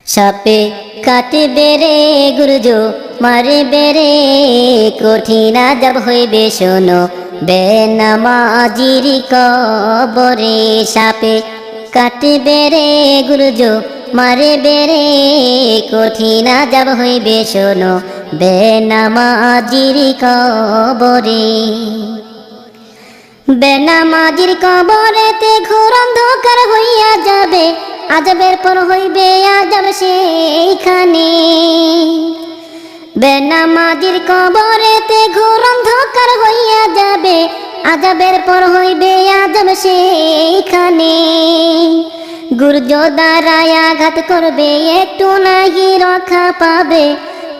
সাপে কাটবে রে গুরুজো মারবে রে কঠিন আযাব হইবে শোনো বেনামাজির কবরে। সাপে কাটবে রে গুরুজো মারবে রে কঠিন আযাব হইবে শোনো বেনামাজির কবরে। বেনামাজির কবরেতে ঘোর অন্ধকার হইয়া যাবে, আযাবের পর হইবে আযাব সেইখানে। বেনামাজির কবরেতে ঘোর অন্ধকার হইয়া যাবে, আযাবের পর হইবে আযাব সেইখানে। গুর্জ দ্বারায় আঘাত করবে একটু নাহি রক্ষা পাবে,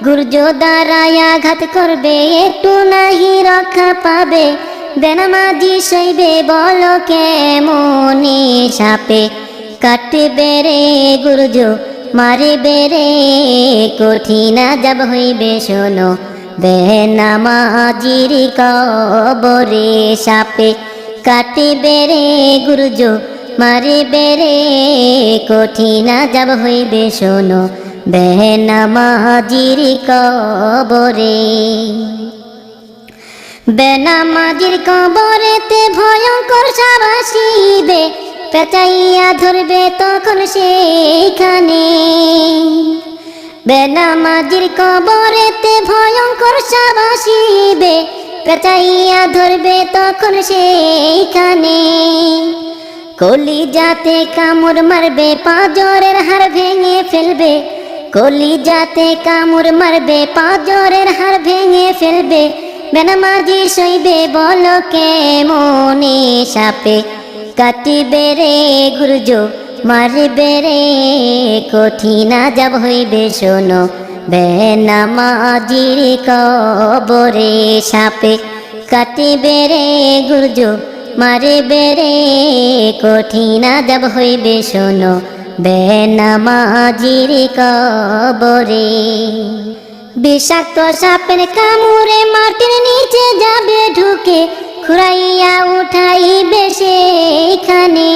গুর্জ দ্বারায় আঘাত করবে একটু নাহি রক্ষা পাবে। বেনামাজি সইবে বলো কেমনে। সাপে কাটবে রে গুরুজো মারবে রে কঠিন আযাব হইবে শোনো বেনামাজির কবরে। সাপে কাটবে রে গুরুজো মারবে রে কঠিন আযাব হইবে শোনো বেনামাজির কবরে। বেনামাজির কবরেতে ভয়ঙ্কর সাপ আসিবে, পেঁচাইয়া ধরবে তখন সেইখানে। বেনামাজির কবরেতে ভয়ঙ্কর সাপ আসিবে, পেঁচাইয়া ধরবে তখন সেইখানে। কলিজাতে কামড় মারবে পাঁজরের হাড় ভেঙে ফেলবে, কলিজাতে কামড় মারবে পাঁজরের হাড় ভেঙে ফেলবে। বেনামাজি সইবে বলো কেমনে। সাপে কাটবে রে গুরুজো মারবে রে কঠিন আযাব হইবে শোনো বেনামাজির কবরে। সাপে কাটবে রে গুরুজো মারবে রে কঠিন আযাব হইবে শোনো বেনামাজির কবরে। বিষাক্ত সাপের কামড়ে মাটির নিচে যাবে ঢুকে, খুঁড়াইয়া উঠাইবে সেইখানে।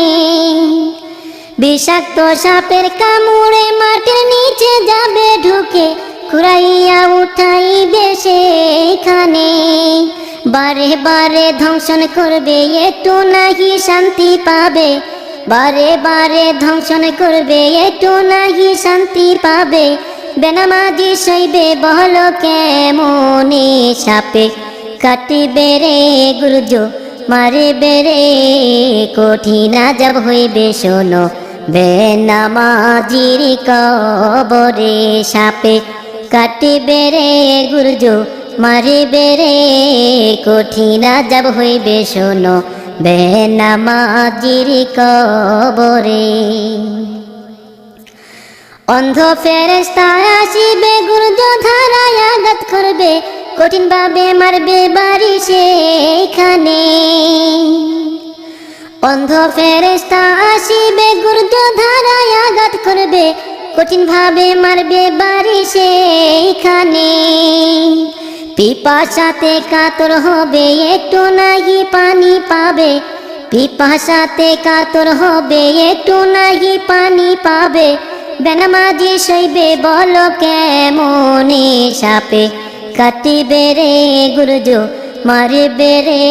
বিষাক্ত সাপের কামড়ে মাটির নিচে যাবে ঢুকে, খুঁড়াইয়া উঠাইবে সেইখানে। বারে বারে ধ্বংসন করবে একটু নাহি শান্তি পাবে, বারে বারে ধ্বংসন করবে একটু নাহি শান্তি পাবে। বেনামাজি সইবে বলো কেমনে। সাপে কাটবে রে গুরুজো মারবে রে কঠিন আযাব হইবে শোনো বেনামাজির কবরে। সাপে কাটবে রে গুরুজো মারবে রে কঠিন আযাব হইবে শোনো বেনামাজির কবরে। অন্ধ ফেরেশতা আসিবে গুর্জ ধারায় আঘাত করবে, কঠিন ভাবে মারবে বাড়ি সেইখানে। অন্ধ ফেরেশতা আসিবে গুর্জ ধারায় আঘাত করবে, কঠিন ভাবে মারবে বাড়ি সেইখানে। পিপাসাতে কাতর হবে একটু নাহি পানি পাবে, পিপাসাতে কাতর হবে একটু নাহি পানি পাবে। বেনামাজি সইবে বলো কেমনে। সাপে কাটবে রে গুরুজো মারবে রে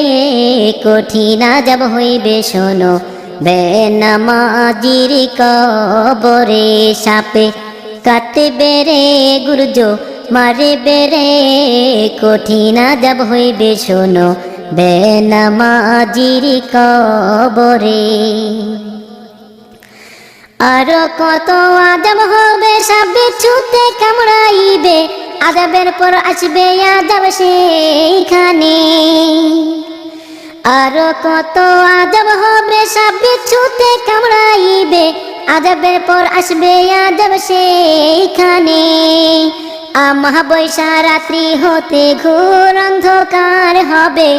কঠিন আযাব হইবে শোনো বেনামাজির কবরে। সাপে কাটবে রে গুরুজো মারবে রে কঠিন আযাব হইবে শোনো বেনামাজির কবরে। আরো কত আযাব হবে সাপ বিচ্ছুতে কামড়াইবে, আযাবের পর আসবে আযাব সেইখানে। আরো কত আযাব হবে সাপ বিচ্ছুতে কামড়াইবে, আযাবের পর আসবে আযাব সেইখানে। আমাবস্যা রাত্রি হতে ঘোর অন্ধকার হবে,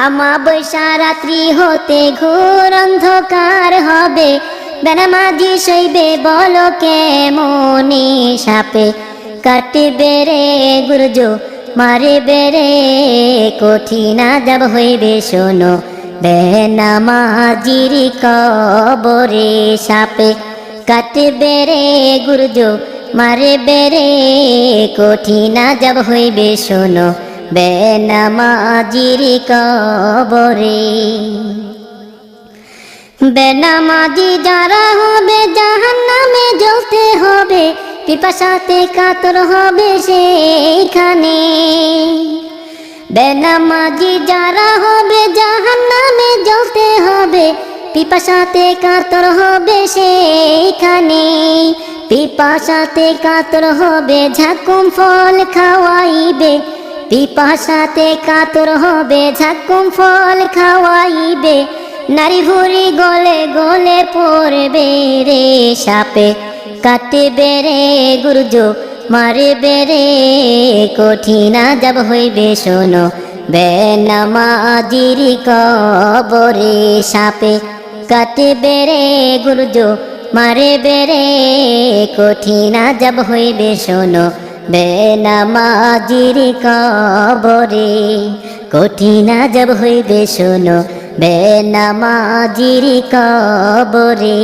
আমাবস্যা রাত্রি হতে ঘোর অন্ধকার হবে। বেনামাজি সইবে বলো কেমনে। সাপে কাটবে রে গুরজো মারবে রে কঠিন আযাব হইবে শোনো বেনামাজির কবরে। সাপে কাটবে রে গুরুজ মারবে রে কঠিন আযাব হইবে শোনো বেনামাজির কবরে। বেনামাজি যারা হবে জাহান্নামে জ্বলতে হবে, পিপাসাতে কাতর হবে সেইখানে। বেনামাজি যারা হবে জাহান্নামে জ্বলতে হবে, পিপাসাতে কাতর হবে সেইখানে। পিপাসাতে কাতর হবে ঝাকুম ফল খাওয়াইবে, পিপাসাতে কাতর হবে ঝাকুম ফল খাওয়াইবে। নারী ভুরি গলে গলে পড়বে রে সাপে, কাটবে রে গুরুজ মারবে রে কঠিন আযাব হইবে শোনো বেনামাজির কবরে। সাপে কাটবে রে গুরুজ মারবে রে কঠিন আযাব হইবে শোনো বেনামাজির কবরে। কঠিন আযাব হইবে শোনো বেনামাজির কবরে।